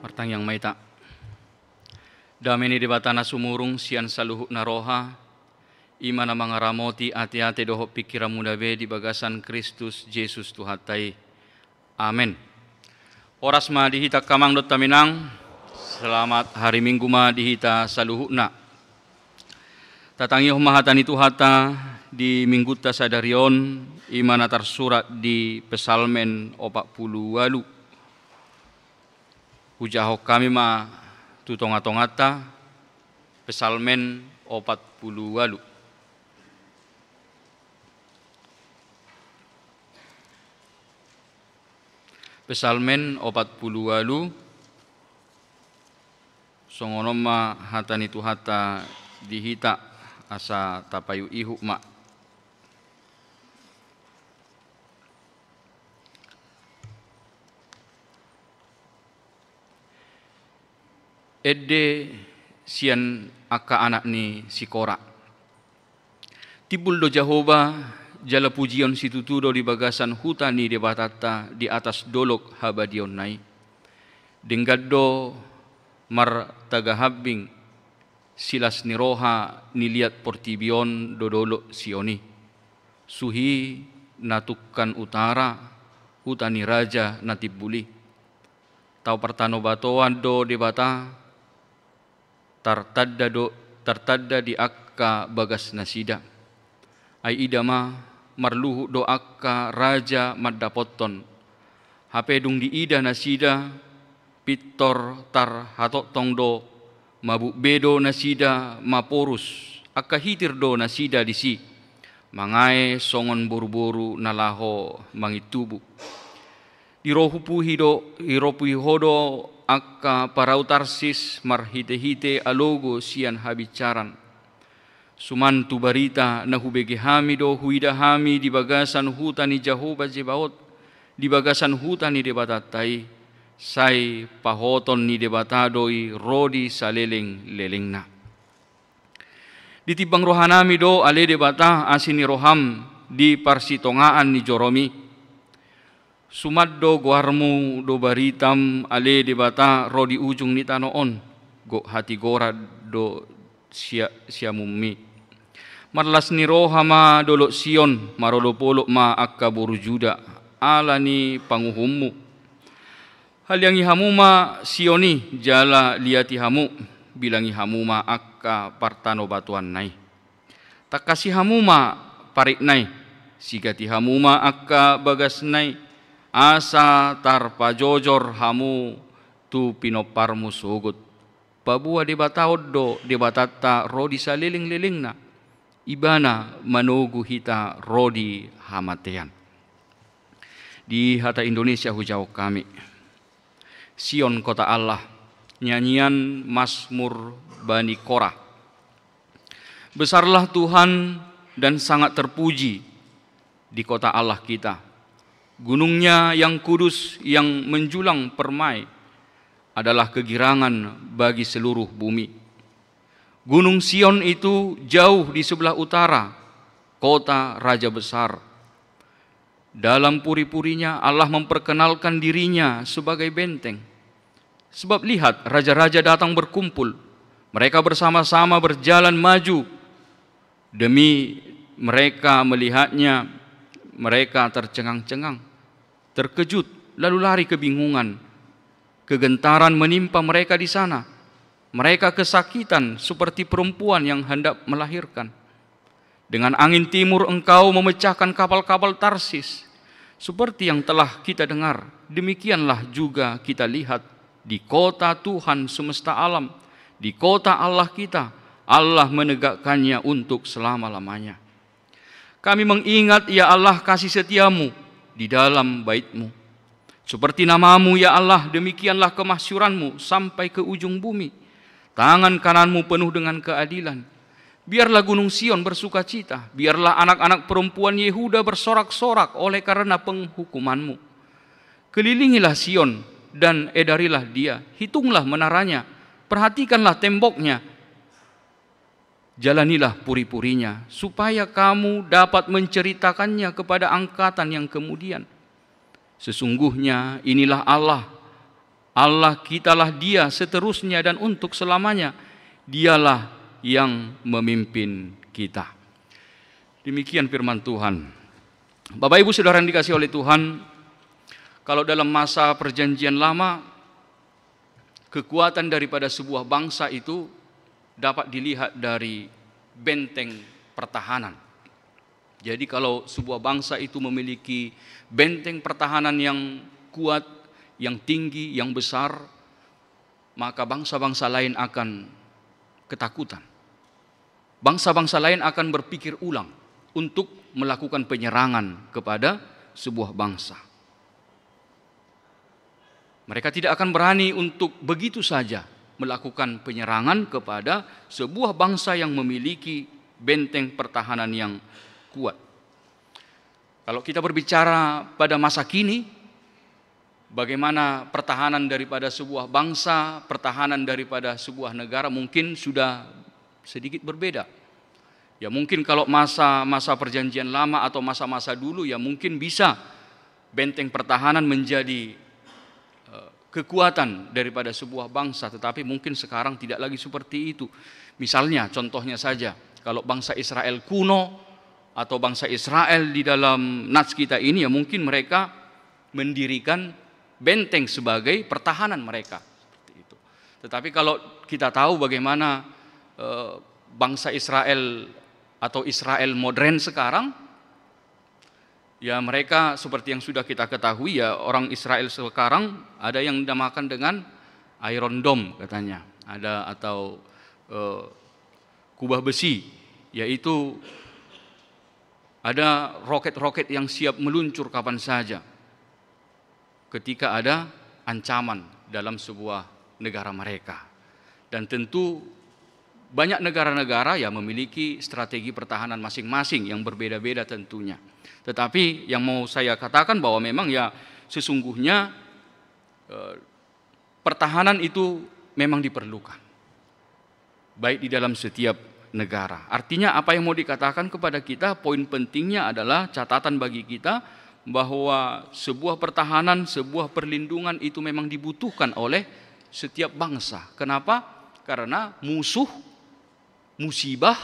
Martang yang maita. Dameni di batana sumurung sian saluhuk naroha. Imana mangaramoti ati-ati doho pikiran muda be di bagasan Kristus Yesus Tuhatai. Amin. Oras ma dihita kamang dot taminang. Selamat hari Minggu ma dihita saluhukna. Tatangi humahatan itu hata di mingguta sadarion imana tersurat di Pesalmen 48. Hujahok kami ma tutonga-tongata Pesalmen 48. Pesalmen 48 songonom ma hatan itu hata dihita asa tapayu ihu ma. Ede sian aka anak ni si Kora. Tibul do Jehovah jala pujion situtudo di bagasan hutani de batata di atas dolok habadion nai. Denggado mar tagahabing silas ni roha niliat portibion dodolo sioni. Suhi natukan utara hutani raja natibuli. Tau pertano batoan do de bata tartadda di akka bagas nasida. Ai idama marluhu do akka raja maddapoton. Hapedung di ida nasida pitor tar hatotong do mabuk bedo nasida maporus akka hitir do nasida disi. Mangae songon boru-boru nalaho mangitubu. Hiropuhi hodo akka parautarsis marhite-hite alogo sian habicaran. Sumantu barita na hubege hami do huida hami di bagasan hutani Jehovah Jebaot, di bagasan hutani debatatai, say pahoton ni debatadoi rodi saleleng-lelengna. Ditibang rohanami do ale debata asini roham di parsitongaan ni Joromi. Sumaddo guarmu do baritam ale debata rodi ujung ni tanoon go hati gora do sia mummi. Marlas ni rohama dolok Sion marolo polok ma akka boru juda ala ni panguhummu. Haliangi hamuma Sioni jala liati hamu bilangi hamuma akka partano batuan nai. Takasi hamuma parik nai sigati hamuma akka bagas nai. Asa tarpajojor hamu tu pinoparmu sugut. Pabua debataod do debatata rodi saliling-lilingna. Ibana manugu hita rodi hamatean. Di hata Indonesia hujau kami. Sion kota Allah. Nyanyian Mazmur Bani Korah. Besarlah Tuhan dan sangat terpuji di kota Allah kita. Gunungnya yang kudus yang menjulang permai adalah kegirangan bagi seluruh bumi. Gunung Sion itu jauh di sebelah utara, kota raja besar. Dalam puri-purinya Allah memperkenalkan dirinya sebagai benteng. Sebab lihat, raja-raja datang berkumpul. Mereka bersama-sama berjalan maju. Demi mereka melihatnya, mereka tercengang-cengang. Terkejut, lalu lari kebingungan. Kegentaran menimpa mereka di sana. Mereka kesakitan seperti perempuan yang hendak melahirkan. Dengan angin timur engkau memecahkan kapal-kapal Tarsis. Seperti yang telah kita dengar, demikianlah juga kita lihat di kota Tuhan semesta alam. Di kota Allah kita, Allah menegakkannya untuk selama-lamanya. Kami mengingat ya Allah kasih setiamu di dalam bait-Mu. Seperti namamu ya Allah, demikianlah kemasyuran-Mu sampai ke ujung bumi. Tangan kanan-Mu penuh dengan keadilan. Biarlah gunung Sion bersuka cita. Biarlah anak-anak perempuan Yehuda bersorak-sorak oleh karena penghukuman-Mu. Kelilingilah Sion dan edarilah dia. Hitunglah menaranya. Perhatikanlah temboknya. Jalanilah puri-purinya, supaya kamu dapat menceritakannya kepada angkatan yang kemudian. Sesungguhnya inilah Allah, Allah kitalah Dia seterusnya dan untuk selamanya. Dialah yang memimpin kita. Demikian firman Tuhan. Bapak Ibu Saudara yang dikasihi oleh Tuhan, kalau dalam masa perjanjian lama, kekuatan daripada sebuah bangsa itu dapat dilihat dari benteng pertahanan. Jadi kalau sebuah bangsa itu memiliki benteng pertahanan yang kuat, yang tinggi, yang besar, maka bangsa-bangsa lain akan ketakutan. Bangsa-bangsa lain akan berpikir ulang untuk melakukan penyerangan kepada sebuah bangsa. Mereka tidak akan berani untuk begitu saja melakukan penyerangan kepada sebuah bangsa yang memiliki benteng pertahanan yang kuat. Kalau kita berbicara pada masa kini, bagaimana pertahanan daripada sebuah bangsa, pertahanan daripada sebuah negara mungkin sudah sedikit berbeda. Ya mungkin kalau masa perjanjian lama atau masa-masa dulu ya mungkin bisa benteng pertahanan menjadi kekuatan daripada sebuah bangsa, tetapi mungkin sekarang tidak lagi seperti itu. Misalnya contohnya saja, kalau bangsa Israel kuno atau bangsa Israel di dalam nats kita ini ya mungkin mereka mendirikan benteng sebagai pertahanan mereka. Seperti itu. Tetapi kalau kita tahu bagaimana bangsa Israel atau Israel modern sekarang, ya mereka seperti yang sudah kita ketahui ya orang Israel sekarang ada yang dinamakan dengan Iron Dome katanya, ada atau kubah besi, yaitu ada roket-roket yang siap meluncur kapan saja ketika ada ancaman dalam sebuah negara mereka. Dan tentu banyak negara-negara yang memiliki strategi pertahanan masing-masing yang berbeda-beda tentunya. Tetapi yang mau saya katakan bahwa memang ya sesungguhnya pertahanan itu memang diperlukan, baik di dalam setiap negara. Artinya apa yang mau dikatakan kepada kita, poin pentingnya adalah catatan bagi kita bahwa sebuah pertahanan, sebuah perlindungan itu memang dibutuhkan oleh setiap bangsa. Kenapa? Karena musuh, musibah,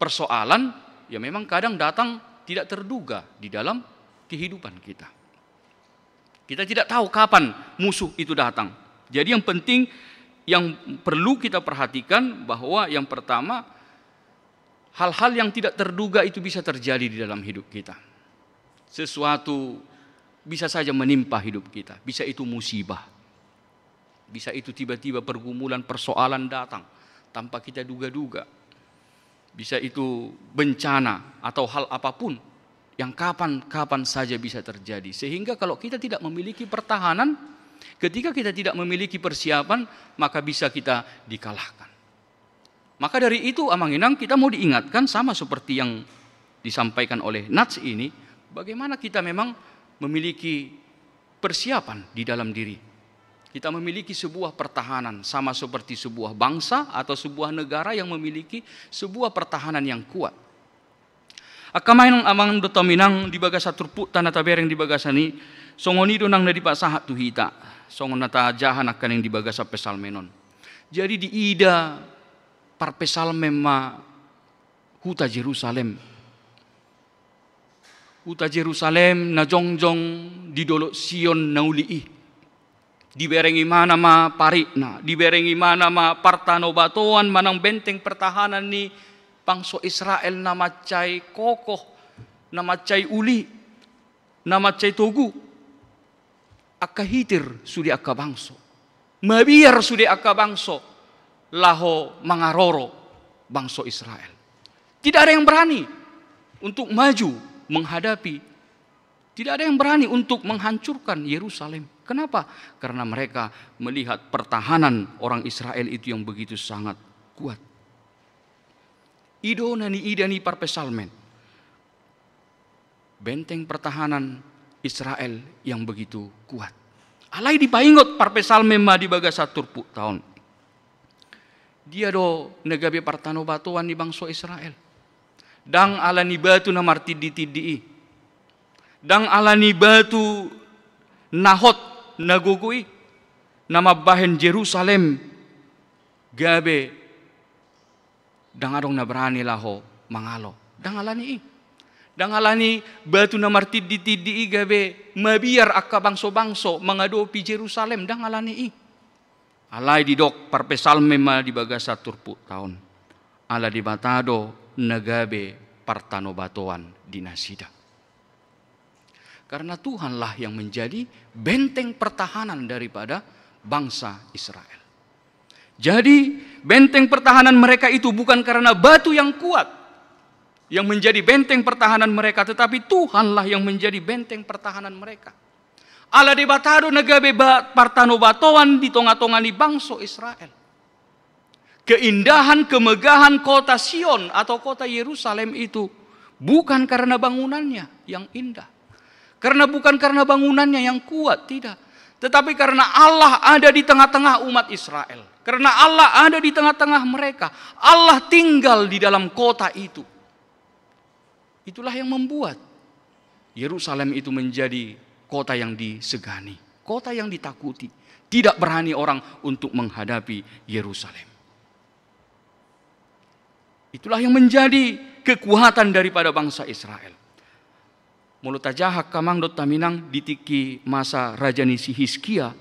persoalan ya memang kadang datang tidak terduga di dalam kehidupan kita. Kita tidak tahu kapan musuh itu datang. Jadi yang penting yang perlu kita perhatikan bahwa yang pertama, hal-hal yang tidak terduga itu bisa terjadi di dalam hidup kita. Sesuatu bisa saja menimpa hidup kita, bisa itu musibah, bisa itu tiba-tiba pergumulan, persoalan datang tanpa kita duga-duga, bisa itu bencana atau hal apapun yang kapan-kapan saja bisa terjadi. Sehingga kalau kita tidak memiliki pertahanan, ketika kita tidak memiliki persiapan, maka bisa kita dikalahkan. Maka dari itu Amang-Inang kita mau diingatkan sama seperti yang disampaikan oleh nats ini, bagaimana kita memang memiliki persiapan di dalam diri. Kita memiliki sebuah pertahanan sama seperti sebuah bangsa atau sebuah negara yang memiliki sebuah pertahanan yang kuat. Akamain amang dotominang di bagasa turpu tanah tabereng di bagasani songoni donang na di pasahat tuhita songon nata jahan akan yang di bagasa pesalmenon. Jadi di ida par pesalmem ma huta Jerusalem. Huta Jerusalem na jongjong di dolo Sion na ulii. Diberengi mana ma parikna, diberengi mana ma partano batuan manang benteng pertahanan ni bangsa Israel na macay kokoh, na macay uli, na macay tugu. Akahitir sudi akka bangso. Mabiar sudi akka bangso. Laho mangaroro bangsa Israel. Tidak ada yang berani untuk maju menghadapi. Tidak ada yang berani untuk menghancurkan Yerusalem. Kenapa? Karena mereka melihat pertahanan orang Israel itu yang begitu sangat kuat. Ido nani idani parpesalmen. Benteng pertahanan Israel yang begitu kuat. Alai dipaingot parpesalmen ma di bagasa turpu tahun. Dia do negabe partano batuan di bangsa Israel. Dang alani batu na martidi-tidii. Dang alani batu nahot nagugui. nama bahen Jerusalem gabe dangadong na berani laho mangalo. Dangalani batu na martidi-tidi gabe mabiar akka bangso-bangso mengadopi Jerusalem dangalani alai didok parpesalme ma di bagasa turpu tahun ala di batado nagabe partano batoan di nasida. Karena Tuhanlah yang menjadi benteng pertahanan daripada bangsa Israel. Jadi benteng pertahanan mereka itu bukan karena batu yang kuat yang menjadi benteng pertahanan mereka, tetapi Tuhanlah yang menjadi benteng pertahanan mereka. Ala de batado nagabe partano batoan di tonga-tonga ni bangsa Israel. Keindahan, kemegahan kota Sion atau kota Yerusalem itu bukan karena bangunannya yang indah. Bukan karena bangunannya yang kuat, tidak. Tetapi karena Allah ada di tengah-tengah umat Israel. Karena Allah ada di tengah-tengah mereka. Allah tinggal di dalam kota itu. Itulah yang membuat Yerusalem itu menjadi kota yang disegani, kota yang ditakuti. Tidak berani orang untuk menghadapi Yerusalem. Itulah yang menjadi kekuatan daripada bangsa Israel. Mulut tajahak kamang dot taminang ditiki masa Raja Nisi Hizkia.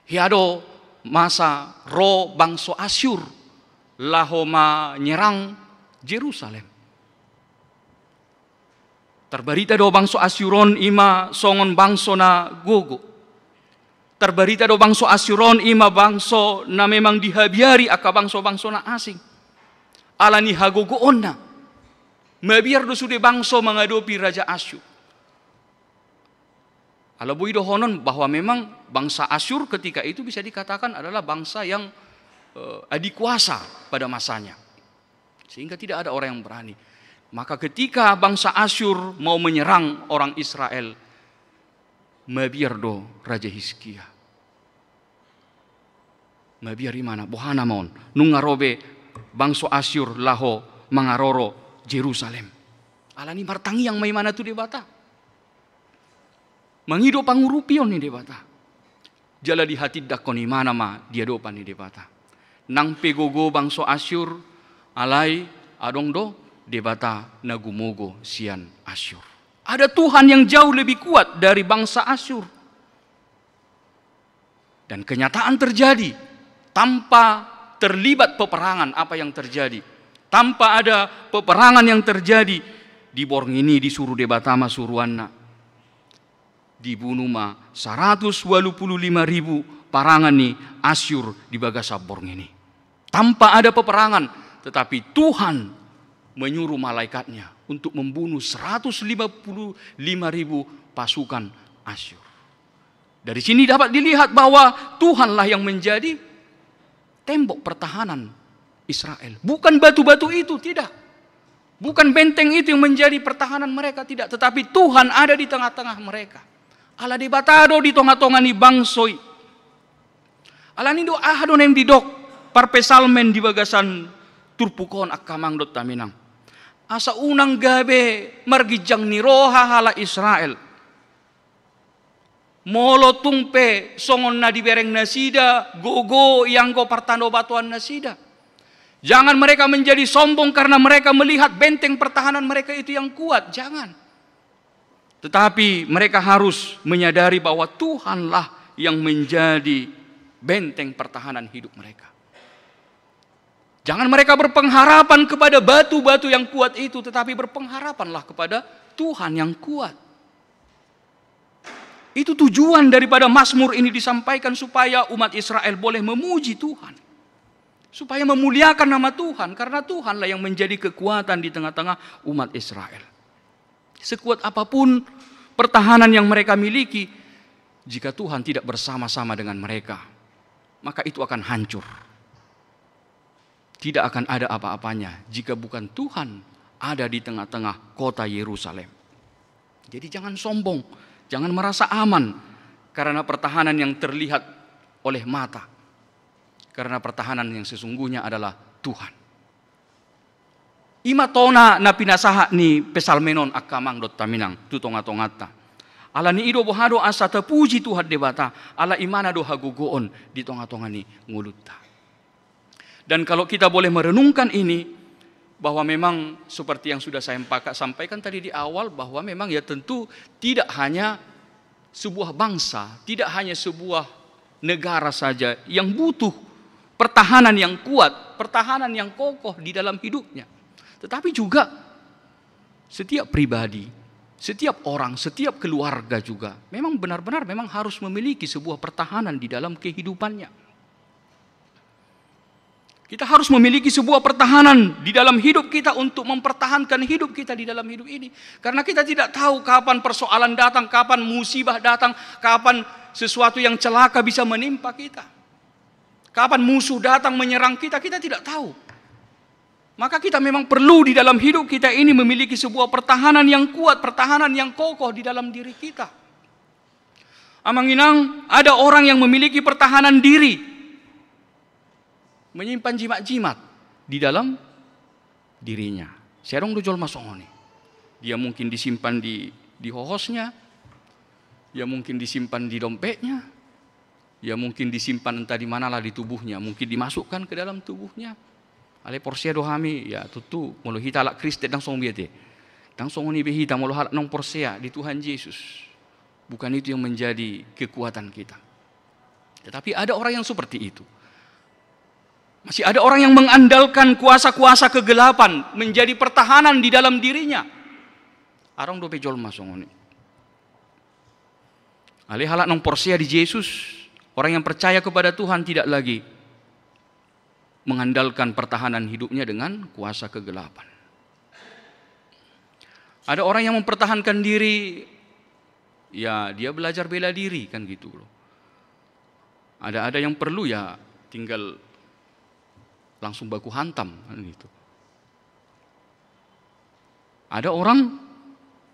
Hiado masa ro bangsa Asyur lahoma nyerang Yerusalem. Terbarita do bangso Asyuron ima songon bangso na gogo. Terbarita do bangso Asyuron ima bangso na memang dihabiari aka bangso-bangso na asing. Alani hagogo onna. Mabiar do sude bangso mengadopi Raja Asyur. Alabui do honon bahwa memang bangsa Asyur ketika itu bisa dikatakan adalah bangsa yang adikuasa pada masanya. Sehingga tidak ada orang yang berani. Maka ketika bangsa Asyur mau menyerang orang Israel, mabiar do Raja Hizkia. Mabiar imana bohana maun nungarobe bangsa Asyur laho mangaroro Jerusalem. Alani martangi yang maimana tu debata. Mangido pangurupion ni debata. Jala di hati dakoni mana ma dia dopan ni debata. Nang pegogo bangsa Asyur alai adong do debata nagumogo sian Asyur. Ada Tuhan yang jauh lebih kuat dari bangsa Asyur. Dan kenyataan terjadi tanpa terlibat peperangan apa yang terjadi. Tanpa ada peperangan yang terjadi di borng ini disuruh debatama suruanna. Dibunuh ma 185.000 parangan nih Asyur di bagasa borng ini. Tanpa ada peperangan, tetapi Tuhan menyuruh malaikatnya untuk membunuh 155.000 pasukan Asyur. Dari sini dapat dilihat bahwa Tuhanlah yang menjadi tembok pertahanan Israel. Bukan batu-batu itu, tidak. Bukan benteng itu yang menjadi pertahanan mereka, tidak. Tetapi Tuhan ada di tengah-tengah mereka. Allah dibatado di tengah-tengah ni bangsoi. Allah ni do ahadon yang didok parpesalmen di bagasan turpukon akamang dot taminang. Asa unang gabe margijang ni roha hala Israel. Molo tungpe songon na dibereng nasida, gogo yang go partano batuan nasida. Jangan mereka menjadi sombong karena mereka melihat benteng pertahanan mereka itu yang kuat, jangan. Tetapi mereka harus menyadari bahwa Tuhanlah yang menjadi benteng pertahanan hidup mereka. Jangan mereka berpengharapan kepada batu-batu yang kuat itu, tetapi berpengharapanlah kepada Tuhan yang kuat. Itu tujuan daripada Mazmur ini disampaikan supaya umat Israel boleh memuji Tuhan. Supaya memuliakan nama Tuhan, karena Tuhanlah yang menjadi kekuatan di tengah-tengah umat Israel. Sekuat apapun pertahanan yang mereka miliki, jika Tuhan tidak bersama-sama dengan mereka, maka itu akan hancur. Tidak akan ada apa-apanya jika bukan Tuhan ada di tengah-tengah kota Yerusalem. Jadi jangan sombong, jangan merasa aman karena pertahanan yang terlihat oleh mata. Karena pertahanan yang sesungguhnya adalah Tuhan. Ima tona na pinasaha ni pesalmenon akamang dot taminang tutonga-tongata. Ala ni ido bohado asa terpuji Tuhan debata. Ala imana do hagugoon di tonga-tonga ni ngulutta. Dan kalau kita boleh merenungkan ini, bahwa memang seperti yang sudah saya sampaikan tadi di awal, bahwa memang ya tentu tidak hanya sebuah bangsa, tidak hanya sebuah negara saja yang butuh pertahanan yang kuat, pertahanan yang kokoh di dalam hidupnya. Tetapi juga setiap pribadi, setiap orang, setiap keluarga juga memang benar-benar memang harus memiliki sebuah pertahanan di dalam kehidupannya. Kita harus memiliki sebuah pertahanan di dalam hidup kita untuk mempertahankan hidup kita di dalam hidup ini. Karena kita tidak tahu kapan persoalan datang, kapan musibah datang, kapan sesuatu yang celaka bisa menimpa kita. Kapan musuh datang menyerang kita, kita tidak tahu. Maka kita memang perlu di dalam hidup kita ini memiliki sebuah pertahanan yang kuat, pertahanan yang kokoh di dalam diri kita. Amanginang, ada orang yang memiliki pertahanan diri, menyimpan jimat-jimat di dalam dirinya. Serong dojol masongoni. Dia mungkin disimpan di hohosnya, dia mungkin disimpan di dompetnya, dia mungkin disimpan entah di manalah di tubuhnya, mungkin dimasukkan ke dalam tubuhnya. Ale porsia dohami ya tutu mulu hita lak Kristus dang song biete. Dang song ni behita mulu halak nong porsia di Tuhan Yesus. Bukan itu yang menjadi kekuatan kita. Tetapi ada orang yang seperti itu. Masih ada orang yang mengandalkan kuasa-kuasa kegelapan menjadi pertahanan di dalam dirinya. Arong dope jol masong ini. Ale halak nong porsia di Yesus, orang yang percaya kepada Tuhan tidak lagi mengandalkan pertahanan hidupnya dengan kuasa kegelapan. Ada orang yang mempertahankan diri, ya dia belajar bela diri kan gitu loh. Ada yang perlu ya tinggal langsung baku hantam kan gitu. Ada orang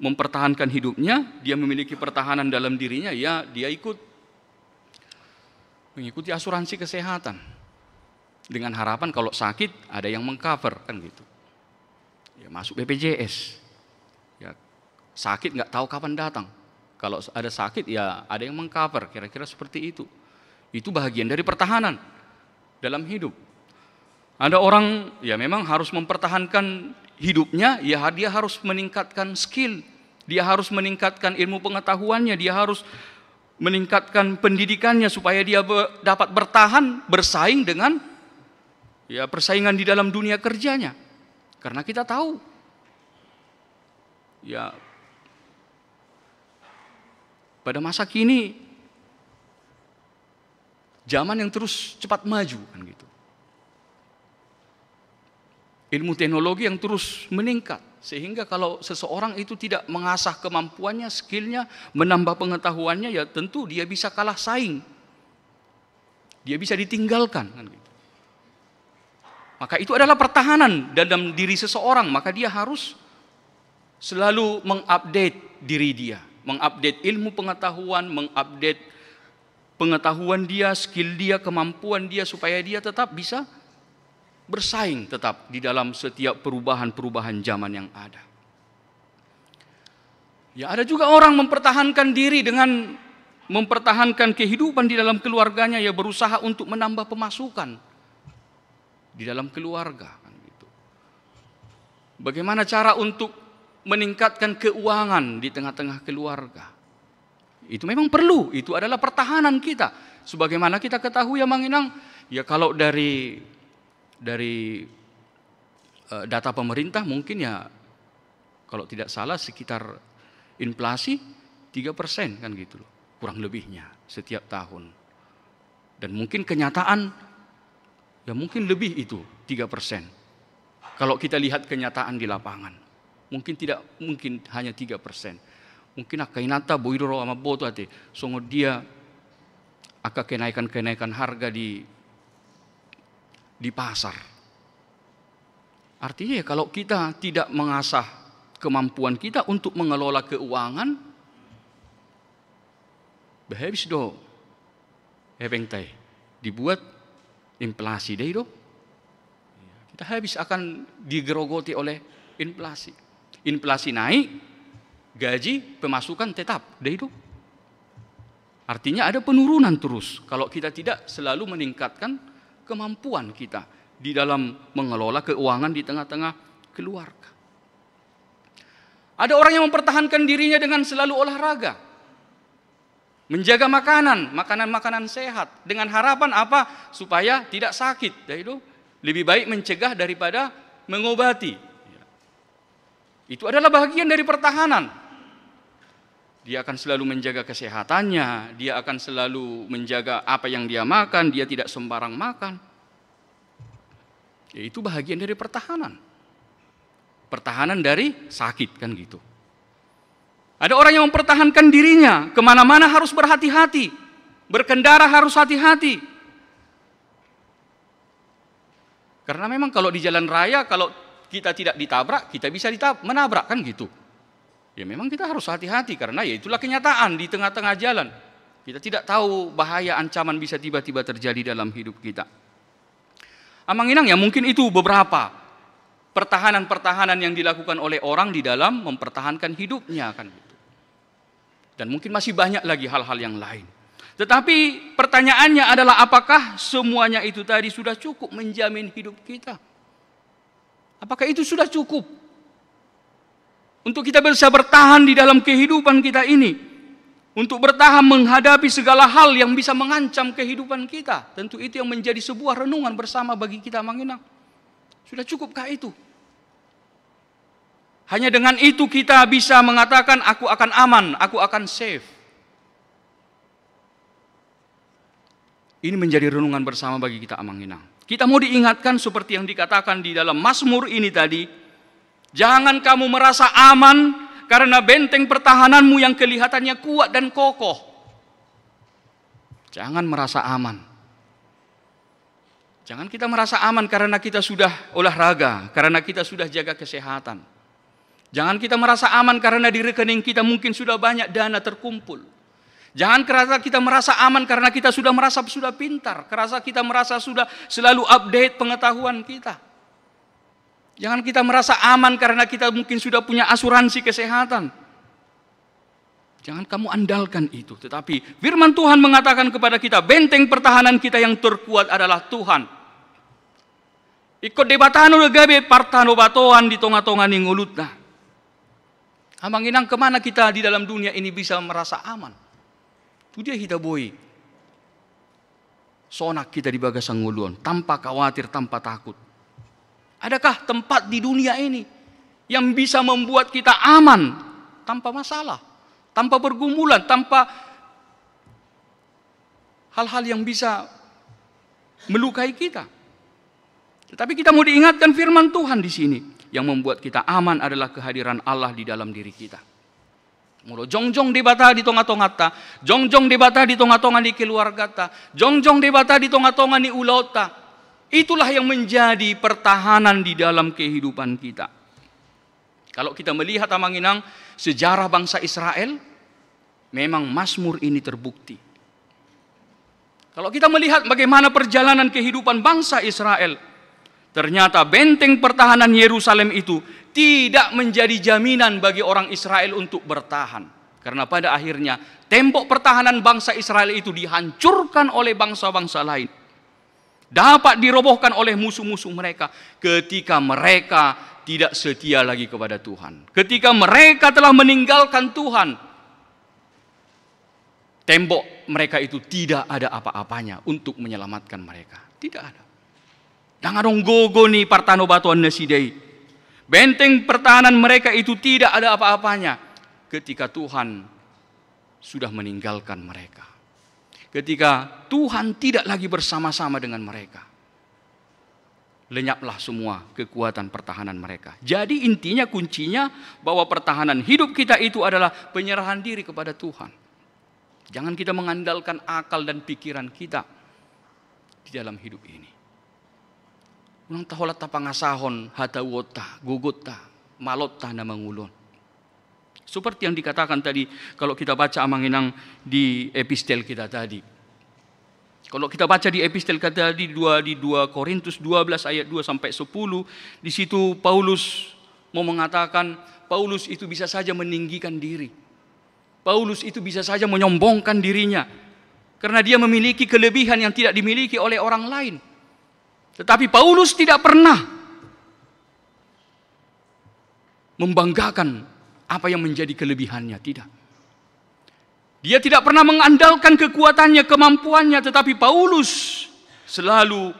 mempertahankan hidupnya, dia memiliki pertahanan dalam dirinya, ya dia mengikuti asuransi kesehatan dengan harapan kalau sakit ada yang mengcover kan gitu. Ya masuk BPJS. Ya sakit nggak tahu kapan datang. Kalau ada sakit ya ada yang mengcover, kira-kira seperti itu. Itu bagian dari pertahanan dalam hidup. Ada orang ya memang harus mempertahankan hidupnya, ya dia harus meningkatkan skill, dia harus meningkatkan ilmu pengetahuannya, dia harus meningkatkan pendidikannya supaya dia dapat bertahan, bersaing dengan ya persaingan di dalam dunia kerjanya. Karena kita tahu ya pada masa kini zaman yang terus cepat maju kan gitu. Ilmu teknologi yang terus meningkat, sehingga kalau seseorang itu tidak mengasah kemampuannya, skillnya, menambah pengetahuannya, ya tentu dia bisa kalah saing, dia bisa ditinggalkan kan gitu. Maka itu adalah pertahanan dalam diri seseorang, maka dia harus selalu mengupdate diri dia, mengupdate ilmu pengetahuan, mengupdate pengetahuan dia, skill dia, kemampuan dia, supaya dia tetap bisa bersaing tetap di dalam setiap perubahan-perubahan zaman yang ada. Ya ada juga orang mempertahankan diri dengan mempertahankan kehidupan di dalam keluarganya, ya berusaha untuk menambah pemasukan di dalam keluarga. Gitu. Bagaimana cara untuk meningkatkan keuangan di tengah-tengah keluarga? Itu memang perlu, itu adalah pertahanan kita. Sebagaimana kita ketahui ya Manginang, ya kalau dari data pemerintah mungkin ya kalau tidak salah sekitar inflasi 3% kan gitu loh, kurang lebihnya setiap tahun. Dan mungkin kenyataan ya mungkin lebih itu 3%. Kalau kita lihat kenyataan di lapangan, mungkin hanya 3%. Mungkin akainata boidoro ama boto ate songo dia aka kenaikan harga di pasar. Artinya ya kalau kita tidak mengasah kemampuan kita untuk mengelola keuangan, habis do hebengtai dibuat inflasi deh do. Kita habis akan digerogoti oleh inflasi. Inflasi naik, gaji, pemasukan tetap, dah itu. Artinya ada penurunan terus kalau kita tidak selalu meningkatkan kemampuan kita di dalam mengelola keuangan di tengah-tengah keluarga. Ada orang yang mempertahankan dirinya dengan selalu olahraga, menjaga makanan sehat, dengan harapan apa? Supaya tidak sakit. Dah itu lebih baik mencegah daripada mengobati. Itu adalah bagian dari pertahanan. Dia akan selalu menjaga kesehatannya, dia akan selalu menjaga apa yang dia makan, dia tidak sembarang makan. Ya, itu bagian dari pertahanan. Pertahanan dari sakit, kan gitu. Ada orang yang mempertahankan dirinya, kemana-mana harus berhati-hati, berkendara harus hati-hati. Karena memang kalau di jalan raya, kalau kita tidak ditabrak, kita bisa menabrak, kan gitu. Ya memang kita harus hati-hati karena ya itulah kenyataan di tengah-tengah jalan. Kita tidak tahu bahaya ancaman bisa tiba-tiba terjadi dalam hidup kita. Amang-inang ya mungkin itu beberapa pertahanan-pertahanan yang dilakukan oleh orang di dalam mempertahankan hidupnya, kan gitu. Dan mungkin masih banyak lagi hal-hal yang lain. Tetapi pertanyaannya adalah apakah semuanya itu tadi sudah cukup menjamin hidup kita? Apakah itu sudah cukup untuk kita bisa bertahan di dalam kehidupan kita ini, untuk bertahan menghadapi segala hal yang bisa mengancam kehidupan kita? Tentu itu yang menjadi sebuah renungan bersama bagi kita, Manginang. Sudah cukupkah itu? Hanya dengan itu kita bisa mengatakan aku akan aman, aku akan safe. Ini menjadi renungan bersama bagi kita, Manginang. Kita mau diingatkan seperti yang dikatakan di dalam Mazmur ini tadi. Jangan kamu merasa aman karena benteng pertahananmu yang kelihatannya kuat dan kokoh. Jangan merasa aman. Jangan kita merasa aman karena kita sudah olahraga, karena kita sudah jaga kesehatan. Jangan kita merasa aman karena di rekening kita mungkin sudah banyak dana terkumpul. Jangan kita merasa aman karena kita sudah merasa sudah pintar, karena kita merasa sudah selalu update pengetahuan kita. Jangan kita merasa aman karena kita mungkin sudah punya asuransi kesehatan. Jangan kamu andalkan itu. Tetapi firman Tuhan mengatakan kepada kita, benteng pertahanan kita yang terkuat adalah Tuhan. Ikut debatano gabe partano batoan di tonga-tonga ning ulutna. Amanginang kemana kita di dalam dunia ini bisa merasa aman? Itu dia hitaboi. Sonak kita di bagasang nguluan, tanpa khawatir, tanpa takut. Adakah tempat di dunia ini yang bisa membuat kita aman tanpa masalah, tanpa pergumulan, tanpa hal-hal yang bisa melukai kita? Tetapi kita mau diingatkan firman Tuhan di sini, yang membuat kita aman adalah kehadiran Allah di dalam diri kita. Mulu jongjong debata di tonga-tonga ta, jongjong debata di tonga-tonga di keluarga ta, jongjong debata di tonga-tonga di ulau ta. Itulah yang menjadi pertahanan di dalam kehidupan kita. Kalau kita melihat Amanginang sejarah bangsa Israel, memang Mazmur ini terbukti. Kalau kita melihat bagaimana perjalanan kehidupan bangsa Israel, ternyata benteng pertahanan Yerusalem itu tidak menjadi jaminan bagi orang Israel untuk bertahan. Karena pada akhirnya tembok pertahanan bangsa Israel itu dihancurkan oleh bangsa-bangsa lain. Dapat dirobohkan oleh musuh-musuh mereka ketika mereka tidak setia lagi kepada Tuhan. Ketika mereka telah meninggalkan Tuhan, tembok mereka itu tidak ada apa-apanya untuk menyelamatkan mereka. Tidak ada. Dangadong gogo ni partano batuan nasidai. Benteng pertahanan mereka itu tidak ada apa-apanya ketika Tuhan sudah meninggalkan mereka. Ketika Tuhan tidak lagi bersama-sama dengan mereka, lenyaplah semua kekuatan pertahanan mereka. Jadi intinya, kuncinya bahwa pertahanan hidup kita itu adalah penyerahan diri kepada Tuhan. Jangan kita mengandalkan akal dan pikiran kita di dalam hidup ini. Unang taholat ta pangasahon hatawota gugutta malotta na mangulon. Seperti yang dikatakan tadi kalau kita baca Amanginang di epistel kita tadi. Kalau kita baca di epistel kita tadi di 2 Korintus 12 ayat 2 sampai 10, di situ Paulus mau mengatakan Paulus itu bisa saja meninggikan diri. Paulus itu bisa saja menyombongkan dirinya. Karena dia memiliki kelebihan yang tidak dimiliki oleh orang lain. Tetapi Paulus tidak pernah membanggakan apa yang menjadi kelebihannya. Tidak. Dia tidak pernah mengandalkan kekuatannya, kemampuannya. Tetapi Paulus selalu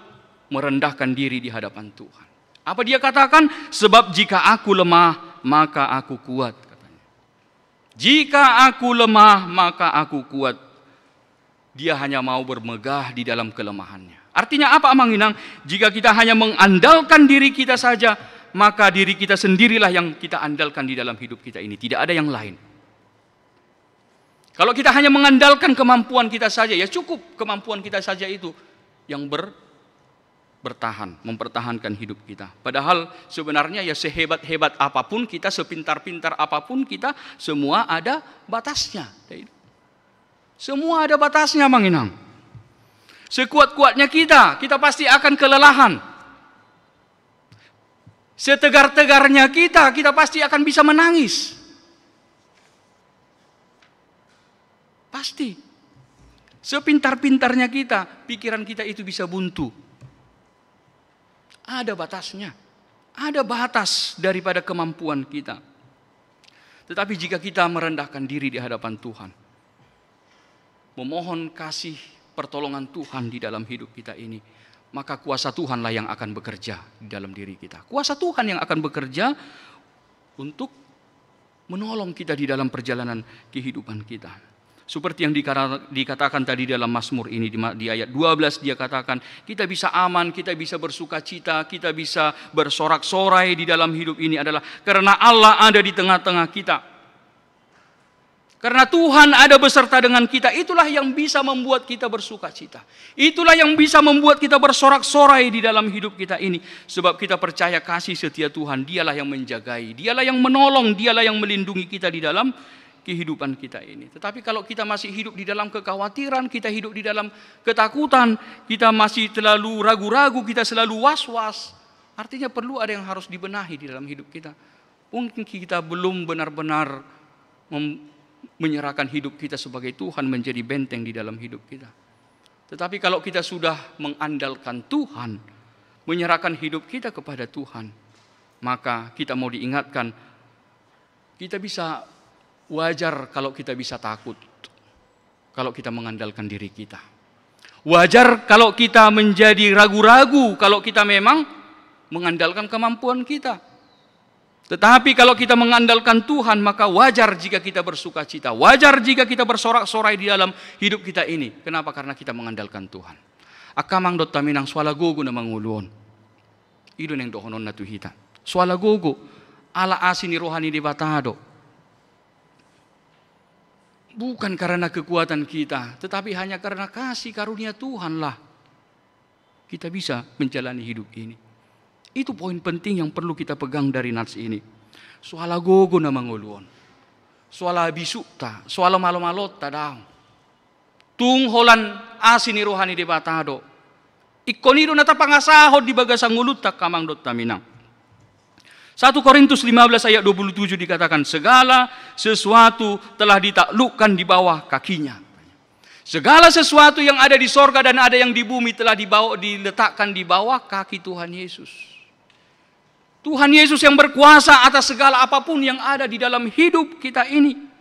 merendahkan diri di hadapan Tuhan. Apa dia katakan? Sebab jika aku lemah, maka aku kuat. Katanya. Jika aku lemah, maka aku kuat. Dia hanya mau bermegah di dalam kelemahannya. Artinya apa, Amang Inang? Jika kita hanya mengandalkan diri kita saja, maka diri kita sendirilah yang kita andalkan di dalam hidup kita ini. Tidak ada yang lain. Kalau kita hanya mengandalkan kemampuan kita saja, ya cukup kemampuan kita saja itu yang bertahan, mempertahankan hidup kita. Padahal sebenarnya ya sehebat-hebat apapun kita, sepintar-pintar apapun kita, semua ada batasnya. Semua ada batasnya, Mang Inang. Sekuat-kuatnya kita pasti akan kelelahan. Setegar-tegarnya kita pasti akan bisa menangis. Pasti. Sepintar-pintarnya kita, pikiran kita itu bisa buntu. Ada batasnya. Ada batas daripada kemampuan kita. Tetapi jika kita merendahkan diri di hadapan Tuhan, memohon kasih pertolongan Tuhan di dalam hidup kita ini, maka kuasa Tuhanlah yang akan bekerja di dalam diri kita. Kuasa Tuhan yang akan bekerja untuk menolong kita di dalam perjalanan kehidupan kita. Seperti yang dikatakan tadi dalam Mazmur ini di ayat 12, dia katakan kita bisa aman, kita bisa bersuka cita, kita bisa bersorak-sorai di dalam hidup ini adalah karena Allah ada di tengah-tengah kita. Karena Tuhan ada beserta dengan kita, itulah yang bisa membuat kita bersuka cita. Itulah yang bisa membuat kita bersorak-sorai di dalam hidup kita ini. Sebab kita percaya kasih setia Tuhan, dialah yang menjagai, dialah yang menolong, dialah yang melindungi kita di dalam kehidupan kita ini. Tetapi kalau kita masih hidup di dalam kekhawatiran, kita hidup di dalam ketakutan, kita masih terlalu ragu-ragu, kita selalu was-was, artinya perlu ada yang harus dibenahi di dalam hidup kita. Mungkin kita belum benar-benar menyerahkan hidup kita sebagai Tuhan menjadi benteng di dalam hidup kita. Tetapi kalau kita sudah mengandalkan Tuhan, menyerahkan hidup kita kepada Tuhan, maka kita mau diingatkan, kita bisa wajar kalau kita bisa takut, kalau kita mengandalkan diri kita. Wajar kalau kita menjadi ragu-ragu, kalau kita memang mengandalkan kemampuan kita. Tetapi kalau kita mengandalkan Tuhan, maka wajar jika kita bersuka cita. Wajar jika kita bersorak-sorai di dalam hidup kita ini. Kenapa? Karena kita mengandalkan Tuhan. Akamang dot taminang swala gogo na manguluon. Ido neng dohonon na tuhita. Swala gogo, ala asini rohani di batado. Bukan karena kekuatan kita, tetapi hanya karena kasih karunia Tuhanlah kita bisa menjalani hidup ini. Itu poin penting yang perlu kita pegang dari nats ini. Soala gogo na manguluon. Soala bisukta, soala malo-malot tadang. Tung holan asini rohani di batado. Ikonido na tapangasahod di bagasang ulut tak kamang dot taminang. 1 Korintus 15 ayat 27 dikatakan segala sesuatu telah ditaklukkan di bawah kakinya. Segala sesuatu yang ada di sorga dan ada yang di bumi telah diletakkan di bawah kaki Tuhan Yesus. Tuhan Yesus yang berkuasa atas segala apapun yang ada di dalam hidup kita ini.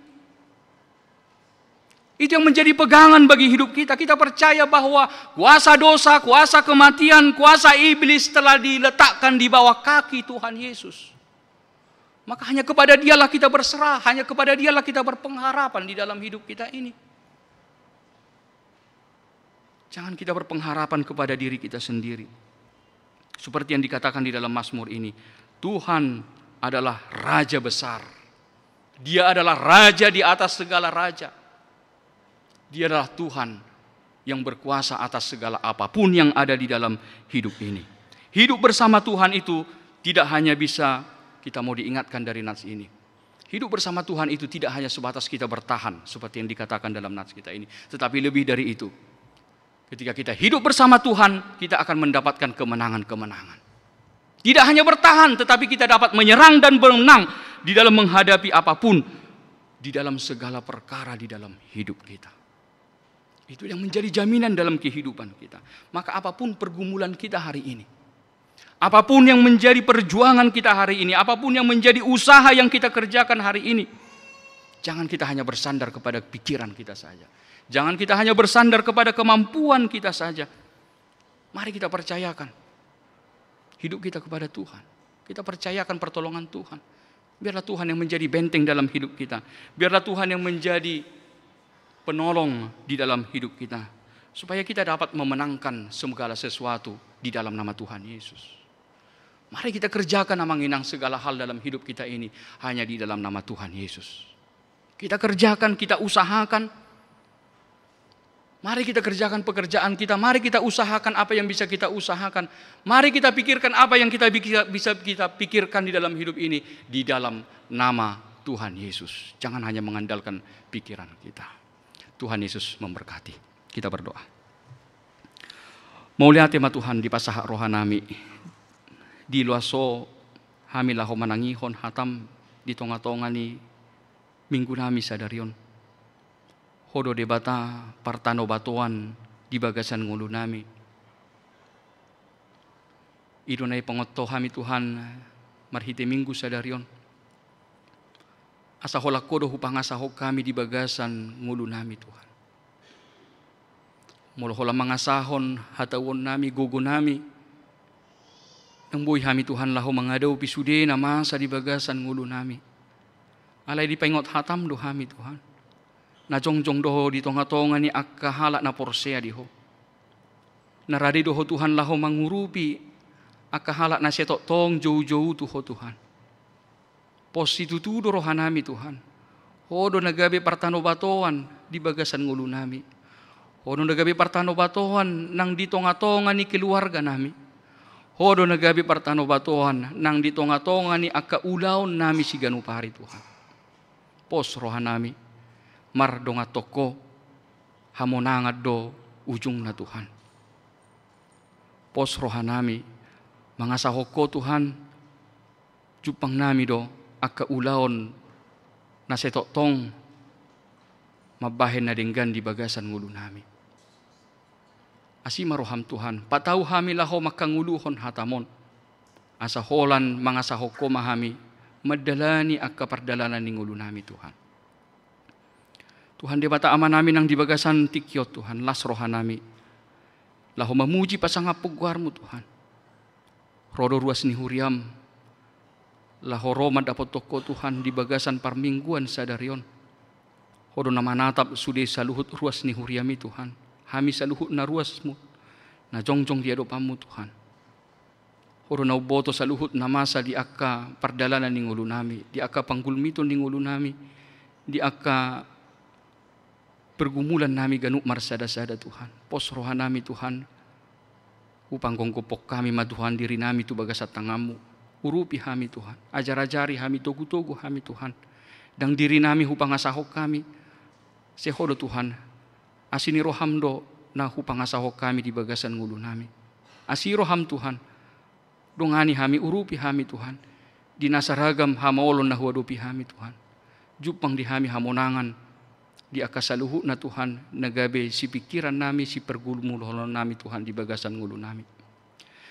Itu yang menjadi pegangan bagi hidup kita. Kita percaya bahwa kuasa dosa, kuasa kematian, kuasa iblis telah diletakkan di bawah kaki Tuhan Yesus. Maka hanya kepada Dialah kita berserah, hanya kepada Dialah kita berpengharapan di dalam hidup kita ini. Jangan kita berpengharapan kepada diri kita sendiri. Seperti yang dikatakan di dalam Mazmur ini, Tuhan adalah Raja besar. Dia adalah Raja di atas segala raja. Dia adalah Tuhan yang berkuasa atas segala apapun yang ada di dalam hidup ini. Hidup bersama Tuhan itu tidak hanya bisa kita mau diingatkan dari nats ini. Hidup bersama Tuhan itu tidak hanya sebatas kita bertahan seperti yang dikatakan dalam nats kita ini. Tetapi lebih dari itu. Ketika kita hidup bersama Tuhan, kita akan mendapatkan kemenangan-kemenangan. Tidak hanya bertahan, tetapi kita dapat menyerang dan menang di dalam menghadapi apapun, di dalam segala perkara di dalam hidup kita. Itu yang menjadi jaminan dalam kehidupan kita. Maka apapun pergumulan kita hari ini, apapun yang menjadi perjuangan kita hari ini, apapun yang menjadi usaha yang kita kerjakan hari ini, jangan kita hanya bersandar kepada pikiran kita saja. Jangan kita hanya bersandar kepada kemampuan kita saja. Mari kita percayakan hidup kita kepada Tuhan. Kita percayakan pertolongan Tuhan. Biarlah Tuhan yang menjadi benteng dalam hidup kita. Biarlah Tuhan yang menjadi penolong di dalam hidup kita. Supaya kita dapat memenangkan segala sesuatu di dalam nama Tuhan Yesus. Mari kita kerjakan menginang segala hal dalam hidup kita ini hanya di dalam nama Tuhan Yesus. Kita kerjakan, kita usahakan. Mari kita kerjakan pekerjaan kita. Mari kita usahakan apa yang bisa kita usahakan. Mari kita pikirkan apa yang kita bisa kita pikirkan di dalam hidup ini di dalam nama Tuhan Yesus. Jangan hanya mengandalkan pikiran kita. Tuhan Yesus memberkati. Kita berdoa. Maulia tema Tuhan di pasah rohanami. Di luaso hami laho manangihon hatam di tonga-tonga ni minggu nami sadarion. Hodo debata partano batuan di bagasan ngulu nami. Idonai pengoto hami Tuhan marhite minggu sadarion. Asa holak kodo hupangasahok kami di bagasan ngulu nami Tuhan. Molo hola mangasahon hatawon nami gogo nami. Nang boy hami Tuhan laho mangadaw pisude na masa di bagasan ngulu nami. Alay di paingot hatam do hami Tuhan. Na jongjong doho di tonga-tonga ni akahala na porsea diho. Naradi doho Tuhan laho mangurupi akahala na setok tong jauh-jauh tuho Tuhan. Positutu do rohanami Tuhan. Hodo nagabi partano batoan di bagasan ngulu nami. Hodo nagabi partano batoan nang di tonga-tonga ni keluarga nami. Hodo nagabi partano batoan nang di tonga-tonga ni akaulaon nami si ganupari Tuhan. Pos rohanami. Mar donga toko hamonangad do ujung na Tuhan. Pos rohanami mangasahoko Tuhan jupang nami do akaulaon na setotong mabahen na denggan di bagasan ngulu nami. Asima roham Tuhan patau hami laho makanguluhon hatamon asa holan mangasahoko mahami madalani akka pardalanan ni ngulu nami Tuhan. Tuhan di bata ama namin ang dibagasan tikyot Tuhan, las roha nami. Laho mamuji pasangapugwarmu Tuhan. Rodo ruas ni huriam. Laho roma dapat toko Tuhan dibagasan parmingguan sadarion. Hodo na manatap sude saluhut ruas ni huriami Tuhan. Hami saluhut na ruasmu. Na jongjong di adopamu Tuhan. Hodo na uboto saluhut na masa di akka pardalanan ni ngulu nami. Di akka panggulmiton ni ngulu nami. Di akka pergumulan nami ganuk marsada-sada Tuhan. Pos roha nami Tuhan. Upang kongkopok kami maduhan diri nami tu bagasat tangamu. Urupi hami Tuhan. Ajar-ajari hami togu-togu hami Tuhan. Dang diri nami hupang asahok kami. Sehodo Tuhan. Asini roham do na hupang asahok kami di bagasan ngulu nami. Asiroham Tuhan. Dongani hami urupi hami Tuhan. Di nasaragam hamaolon na huadupi hami Tuhan. Jupang di hami hamonangan. Di akasaluhu na Tuhan nagabe si pikiran nami si pergulumulohon nami Tuhan di bagasan ngulu nami.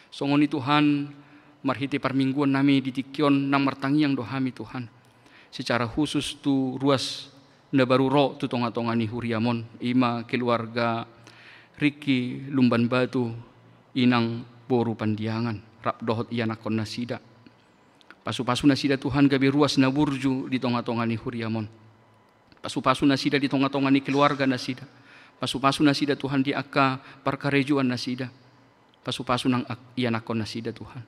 Songoni Tuhan marhiti parmingguan nami di tikyon nang martangiang dohami Tuhan. Secara khusus tu ruas na baru ro tu tonga-tonga ni huriamon ima keluarga Riki Lumban Batu inang boru pandiangan rap dohot iya nakon nasida. Pasu-pasu nasida Tuhan gabe ruas na burju di tonga-tonga ni huriamon. Pasu-pasu nasida di tonga-tonga ni keluarga nasida. Pasu-pasu nasida Tuhan di akka parkarejuan nasida. Pasu-pasu nang ianakon nasida Tuhan.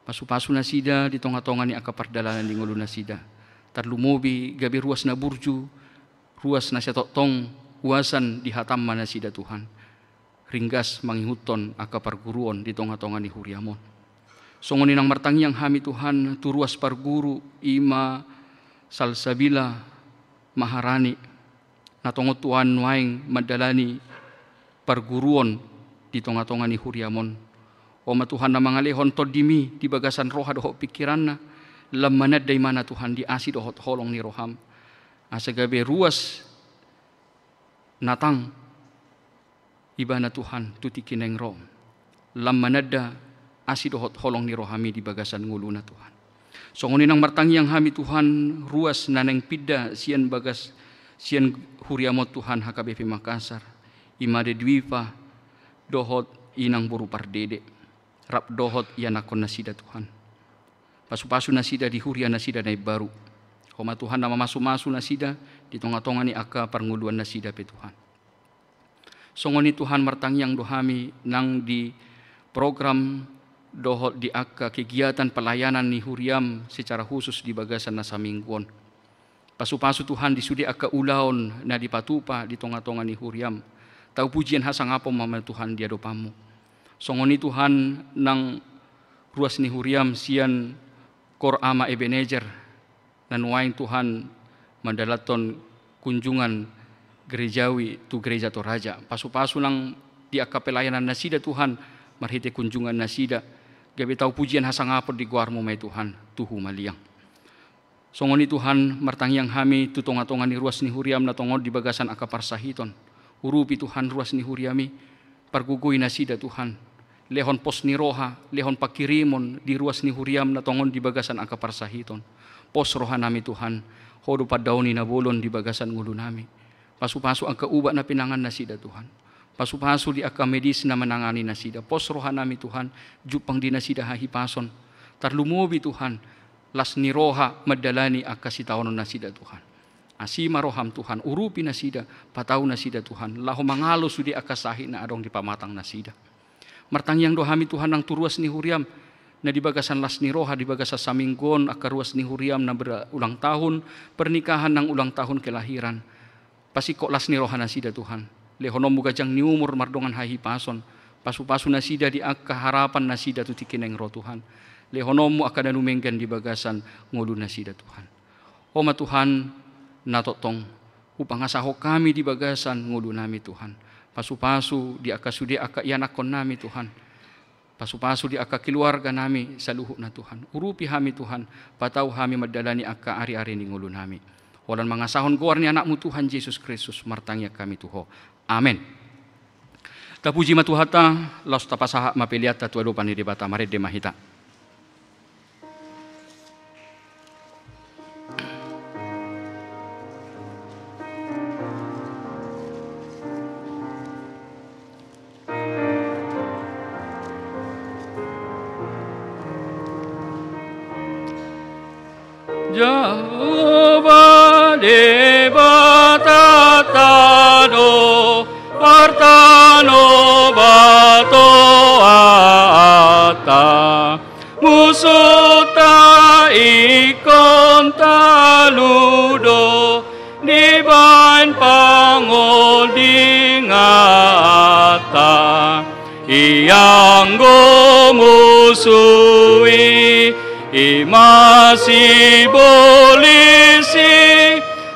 Pasu-pasu nasida di tonga-tonga ni akka pardalanan di ngulu nasida. Tarlumobi gabi ruas na burju. Ruas na setotong huasan di hatam nasida Tuhan. Ringgas mangihuton akka parguruon di tonga-tonga ni huriamon. Songonin ang martangiang hami Tuhan tu ruas parguru ima salsabila Maharani natongo Tuhan waing madalani perguruan di tonga-tonga ni huriamon. Oma Tuhan na mangalihon todimi di bagasan roha doho pikiranna. Lamanad day mana Tuhan di asi dohot holong ni roham. Asa gabe ruas natang ibana Tuhan tutikin ng rom. Lamanada asi dohot holong ni rohami di bagasan nguluna Tuhan. So ngunin ang martangyang hami Tuhan ruas naneng pidda sian bagas sian huriamot Tuhan HKBP Makassar. Imade dwipa dohot inang buru pardede. Rap dohot yanakon nasida Tuhan. Pasu-pasu nasida di huria nasida na baru. Koma Tuhan nama masu-masu nasida di tonga-tonga ni aka parnguluan nasida pe Tuhan. Songoni Tuhan martangyang dohami nang di program dohot di aka kegiatan pelayanan ni huriam secara khusus di bagasan nasa mingguan. Pasu-pasu Tuhan di sudi aka ulaon na di patupa di tonga-tonga ni huriam. Tau pujian hasang apa mama Tuhan dia dopamu. Songoni Tuhan nang ruas ni huriam sian kor ama Ebenezer dan wain Tuhan mandalaton kunjungan gerejawi tu gereja Toraja. Pasu-pasu nang di aka pelayanan nasida Tuhan marhite kunjungan nasida. Gabi tau pujian hasang apa di guarmu may Tuhan tuhu maliang. Songoni Tuhan martangyang hami tutonga-tonga ni ruas ni huriam na tongod di bagasan aka parsahiton. Urupi Tuhan ruas ni huriami pargugoy nasida Tuhan. Lehon pos ni roha, lehon pakirimon di ruas ni huriam na tongod di bagasan aka parsahiton. Pos roha nami Tuhan, hodo padaw ni nabolon di bagasan ngulo nami. Pasu-pasu ang kauba na pinangan nasida Tuhan. Pasu-pasu di aka medis na menangani nasida. Pos roha nami Tuhan, jupang di nasida hahipason. Tarlumobi Tuhan, las ni roha madalani aka sitaonon nasida Tuhan. Asima roham Tuhan, urupi nasida, pataw nasida Tuhan. Laho mangalo sudi aka sahi na adong di pamatang nasida. Martangyang dohami Tuhan ang turuas ni huriam na di bagasan las ni roha di bagasan saminggon aka ruas ni huriam na berulang tahun pernikahan ng ulang tahun kelahiran. Pasiko las ni roha nasida Tuhan. Lehonom mugajang ni umur mardongan hahipason. Pasu-pasu nasida di aka harapan nasida tutikineng ro Tuhan. Lehonom mu aka danumenggan di bagasan ngulu nasida Tuhan. Oma Tuhan natotong upang asaho kami di bagasan ngulu nami Tuhan. Pasu-pasu di aka sudi aka ianakon nami Tuhan. Pasu-pasu di aka keluarga nami sa luhuk na Tuhan. Urupi hami Tuhan, pataw hami madalani aka ari-ari ni ngulu nami. Walan mga sahon guar ni anakmu Tuhan Yesus Kristus martangya kami Tuho. Amen. Tapuji matuhata laos tapasaha mapiliata tuado paniribata marede mahita. Jehovah debatatado partano bato ata musuta ikon taludo dibain pangodingata iyang gomusui imasi bolisi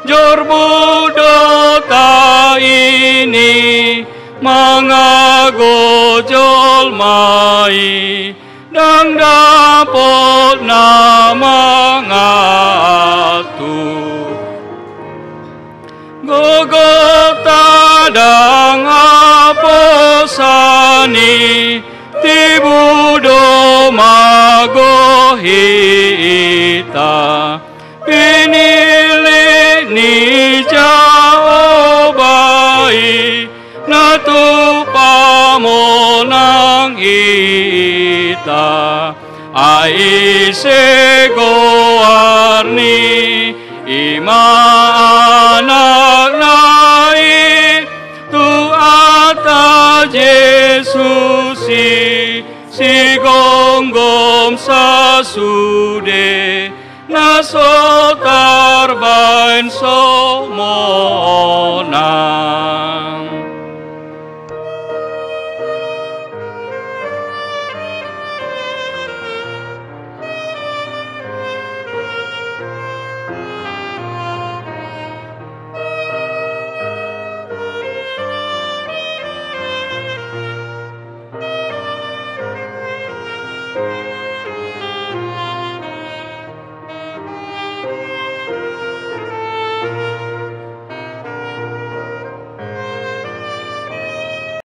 jorbudota ini mangagojol mai dang dapot na mangatu gogota dang aposani tibudo magohita pinili ni jaobai natupamo nang ita ai segoarni imaanak nai tu ata Jesusi si gonggom sasude nasotar bain somona.